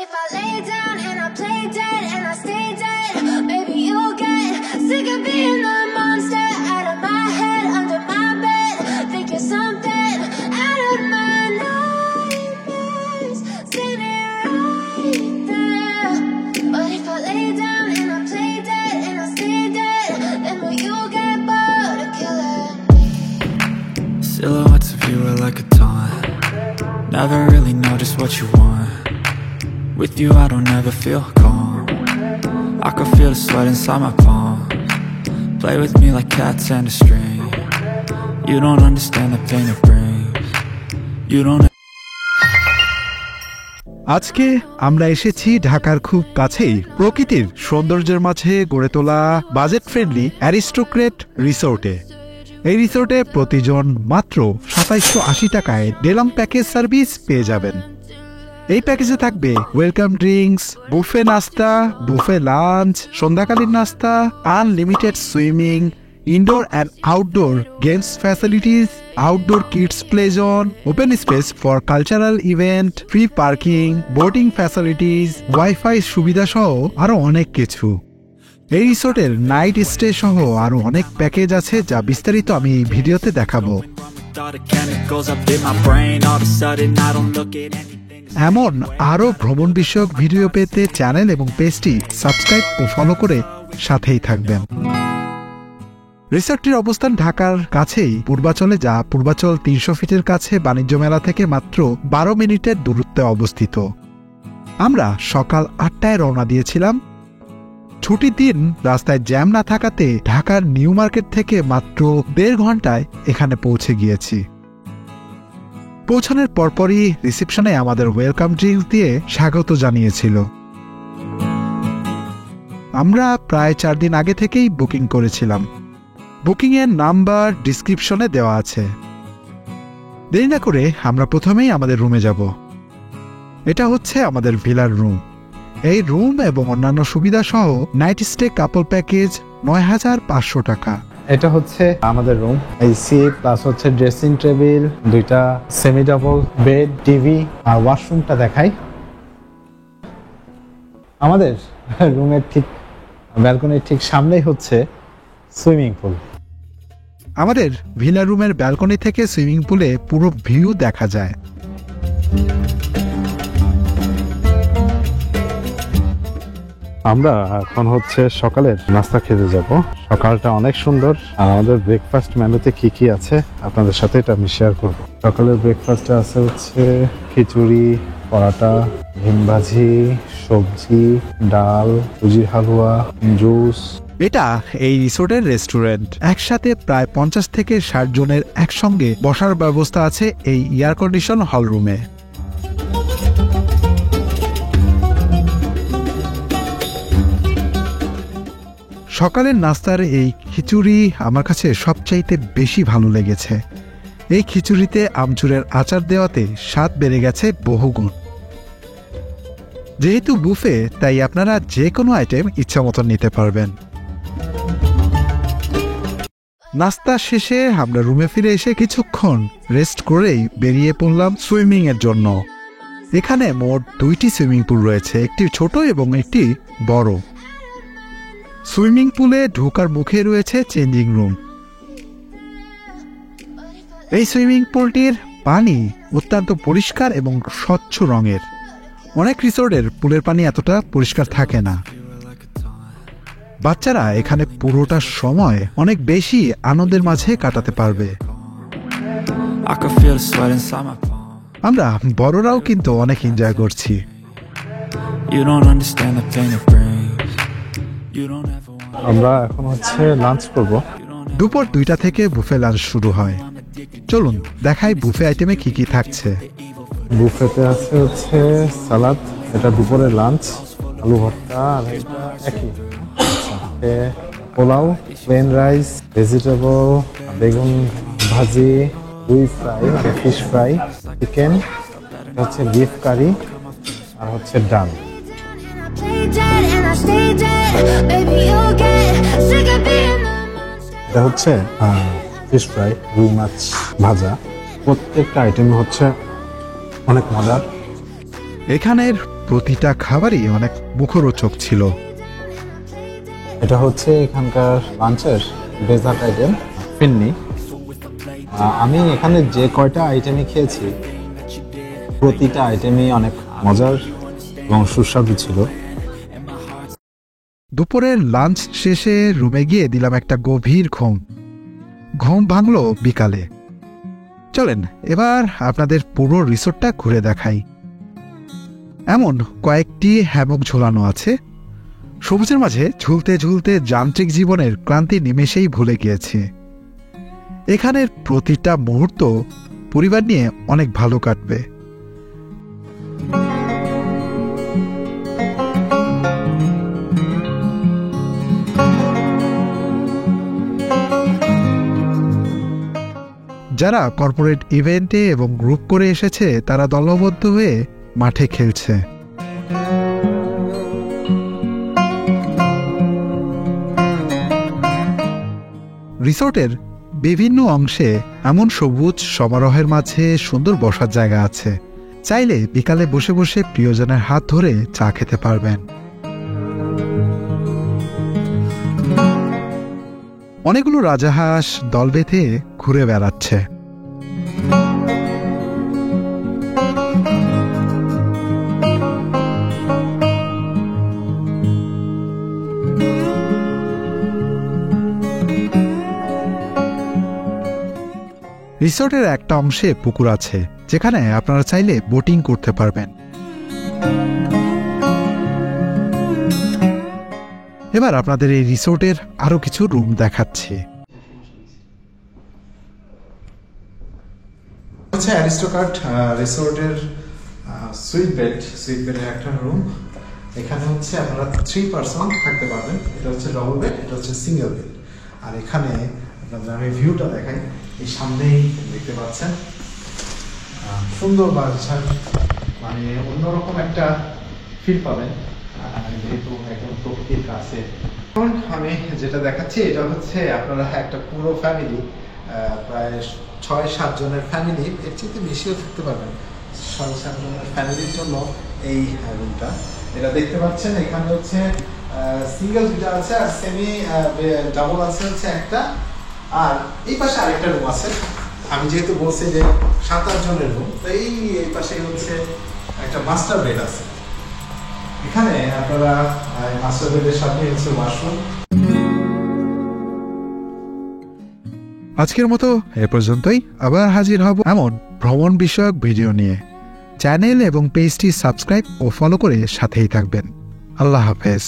if I lay down and I play dead and I stay dead, maybe you'll get sick of being the monster out of my head, under my bed, thinking something out of my nightmares, standing right there. But if I lay down and I play dead and I stay dead, then will you get bored of killing me? Silhouettes of you are like a taunt. Never really know just what you want. With you I don't ever feel calm. I can feel the sweat inside my palm. Play with me like cats and a string. You don't understand the pain it brings. You don't. আজকে আমরা এসেছি ঢাকার খুব কাছেই প্রকৃতির সৌন্দর্যের মাঝে গড়ে তোলা বাজেট ফ্রেন্ডলি অ্যারিস্টোক্রেট রিসোর্টে। এই রিসোর্টে প্রতিজন মাত্র ২৭৮০ টাকায় ডে লং প্যাকেজ সার্ভিস পেয়ে যাবেন। এই প্যাকেজে থাকবে ওয়েলকাম ড্রিঙ্কস, বুফে নাস্তা, বুফে লাঞ্চ, সন্ধ্যাকালীন নাস্তা, unlimited swimming, indoor and outdoor games facilities, outdoor kids play zone, open space for cultural event, free parking, boating facilities, wifi সুবিধা সহ আরো অনেক কিছু। এই রিসোর্টের নাইট স্টে সহ আরো অনেক প্যাকেজ আছে, যা বিস্তারিত আমি এই ভিডিওতে দেখাবো। এমন আরো ভ্রমণ বিষয়ক ভিডিও পেতে চ্যানেল এবং পেজটি সাবস্ক্রাইব ও ফলো করে সাথেই থাকবেন। রিসোর্টটির অবস্থান ঢাকার কাছেই পূর্বাচলে, যা পূর্বাচল ৩০০ ফিটের কাছে বাণিজ্য মেলা থেকে মাত্র ১২ মিনিটের দূরত্বে অবস্থিত। আমরা সকাল ৮টায় রওনা দিয়েছিলাম। ছুটির দিন রাস্তায় জ্যাম না থাকাতে ঢাকার নিউ মার্কেট থেকে মাত্র ১.৫ ঘন্টায় এখানে পৌঁছে গিয়েছি। পৌঁছানোর পরপরই রিসেপশনে আমাদের ওয়েলকাম ড্রিঙ্কস দিয়ে স্বাগত জানিয়েছিল। আমরা প্রায় ৪ দিন আগে থেকেই বুকিং করেছিলাম। বুকিংয়ের নাম্বার ডিসক্রিপশনে দেওয়া আছে। দেরি না করে আমরা প্রথমেই আমাদের রুমে যাব। এটা হচ্ছে আমাদের ভিলার রুম। এই রুম এবং অন্যান্য সুবিধা সহ নাইট স্টে কাপল প্যাকেজ ৯,৫০০ টাকা। এটা হচ্ছে আমাদের রুম, এসি প্লাস হচ্ছে ড্রেসিং টেবিল, 2টা সেমি ডাবল বেড, টিভি আর ওয়াশরুমটা দেখাই। আমাদের রুমের ঠিক ব্যালকনির ঠিক সামনেই হচ্ছে সুইমিং পুল। আমাদের ভিলা রুমের ব্যালকনি থেকে সুইমিং পুলে পুরো ভিউ দেখা যায়। আমরা এখন হচ্ছে সকালের নাস্তা খেতে যাব। সকালটা অনেক সুন্দর, আর আমাদের ব্রেকফাস্ট মেনুতে কি কি আছে আপনাদের সাথে এটা আমি শেয়ার করব। সকালের ব্রেকফাস্টে আছে হচ্ছে খিচুড়ি, পরাটা, ডিম ভাজি, সবজি, ডাল, সুজির হালুয়া, জুস। এটা এই রিসোর্টের রেস্টুরেন্ট। একসাথে প্রায় ৫০ থেকে ৬০ জনের একসঙ্গে বসার ব্যবস্থা আছে এই এয়ার কন্ডিশন হল রুমে। সকালের নাস্তার এই খিচুড়ি আমার কাছে সবচাইতে বেশি ভালো লেগেছে। এই খিচুড়িতে আমচুরের আচার দেওয়াতে স্বাদ বেড়ে গেছে বহুগুণ। যেহেতু বুফে, তাই আপনারা যে কোনো আইটেম ইচ্ছা মতো নিতে পারবেন। নাস্তা শেষে আমরা রুমে ফিরে এসে কিছুক্ষণ রেস্ট করেই বেরিয়ে পড়লাম সুইমিং এর জন্য। এখানে মোট 2টি সুইমিং পুল রয়েছে, একটি ছোট এবং একটি বড়। সুইমিং পুলে ঢোকার মুখে রয়েছে চেঞ্জিং রুম। এই সুইমিং পুলটির পানি অত্যন্ত পরিষ্কার এবং স্বচ্ছ রঙের। অনেক রিসোর্টের পুলের পানি এতটা পরিষ্কার থাকে না। বাচ্চারা এখানে পুরোটা সময় অনেক বেশি আনন্দের মাঝে কাটাতে পারবে। আমরা বড়রাও কিন্তু অনেক এনজয় করছি। আমরা এখন হচ্ছে লাঞ্চ করব। দুপুর 2টা থেকে বুফে লাঞ্চ শুরু হয়। চলুন দেখাই বুফে আইটেমে কি কি থাকছে। বুফেতে আছে হচ্ছে সালাদ, এটা দুপুরের লাঞ্চ, আলু ভর্তা, আর এটা একই পোলাও, প্লেন রাইস, ভেজিটেবল, বেগুন ভাজি, রুই ফ্রাই মানে ফিশ ফ্রাই, চিকেন, হচ্ছে বিফ কারি, আর হচ্ছে ডাল। এটা হচ্ছে ফিশ ফ্রাই, রুই মাছ ভাজা। প্রত্যেকটা আইটেম হচ্ছে অনেক মজার। এখানের প্রতিটা খাবারই অনেক মুখরোচক ছিল। এটা হচ্ছে এখানকার লাঞ্চের ডেজার্ট আইটেম ফিন্নি। আমি এখানে যে কয়টা আইটেমই খেয়েছি প্রতিটা আইটেমই অনেক মজার এবং সুস্বাদু ছিল। দুপুরের লাঞ্চ শেষে রুমে গিয়ে দিলাম একটা গভীর ঘুম ভাঙল বিকালে। চলেন এবার আপনাদের পুরো রিসোর্টটা ঘুরে দেখাই। এমন কয়েকটি হ্যামক ঝোলানো আছে, সবুজের মাঝে ঝুলতে ঝুলতে যান্ত্রিক জীবনের ক্লান্তি নিমেষেই ভুলে গিয়েছে। এখানের প্রতিটা মুহূর্ত পরিবার নিয়ে অনেক ভালো কাটবে। যারা কর্পোরেট ইভেন্টে এবং গ্রুপ করে এসেছে তারা দলবদ্ধ হয়ে মাঠে খেলছে। রিসোর্টের বিভিন্ন অংশে এমন সবুজ সমারোহের মাঝে সুন্দর বসার জায়গা আছে, চাইলে বিকালে বসে বসে প্রিয়জনের হাত ধরে চা খেতে পারবেন। অনেকগুলো রাজাহাঁস দল বেঁধে ঘুরে বেড়াচ্ছে। রিসোর্টের একটা অংশে পুকুর আছে, যেখানে আপনারা চাইলে বোটিং করতে পারবেন। এবার আপনাদের এই রিসোর্টের আরো কিছু রুম দেখাচ্ছি। হচ্ছে অ্যারিস্টোক্র্যাট রিসোর্টের সুইট বেডের একটা রুম। এখানে হচ্ছে আপনারা 3 পারসন থাকতে পারবেন। এটা হচ্ছে ডবল বেড, এটা হচ্ছে সিঙ্গেল বেড। আর এখানে আপনাদের আমি ভিউটা দেখাই, এই সামনেই দেখতে পাচ্ছেন সুন্দর বাজার, মানে অন্যরকম একটা ফিল পাবেন যেহেতু একদম প্রকৃতির কাছে। এখন আমি যেটা দেখাচ্ছি এটা হচ্ছে আপনারা একটা পুরো ফ্যামিলি, প্রায় 6-7 জনের ফ্যামিলি, এর চেয়ে বেশিও থাকতে পারবেন। 6-7 জনের ফ্যামিলির জন্য এই রুমটা এটা দেখতে পাচ্ছেন। এখানে হচ্ছে সিঙ্গেল দুটা আছে আর সেমি ডাবল আছে হচ্ছে একটা, আর এই পাশে আরেকটা রুম আছে। আমি যেহেতু বলছি যে 7-8 জনের রুম, তো এই পাশে হচ্ছে একটা মাস্টার বেড আছে। এখানে আপনারা মাস্টার বেডের সাথে হচ্ছে ওয়াশরুম। আজকের মতো এ পর্যন্তই, আবার হাজির হব এমন ভ্রমণ বিষয়ক ভিডিও নিয়ে। চ্যানেল এবং পেজটি সাবস্ক্রাইব ও ফলো করে সাথেই থাকবেন। আল্লাহ হাফেজ।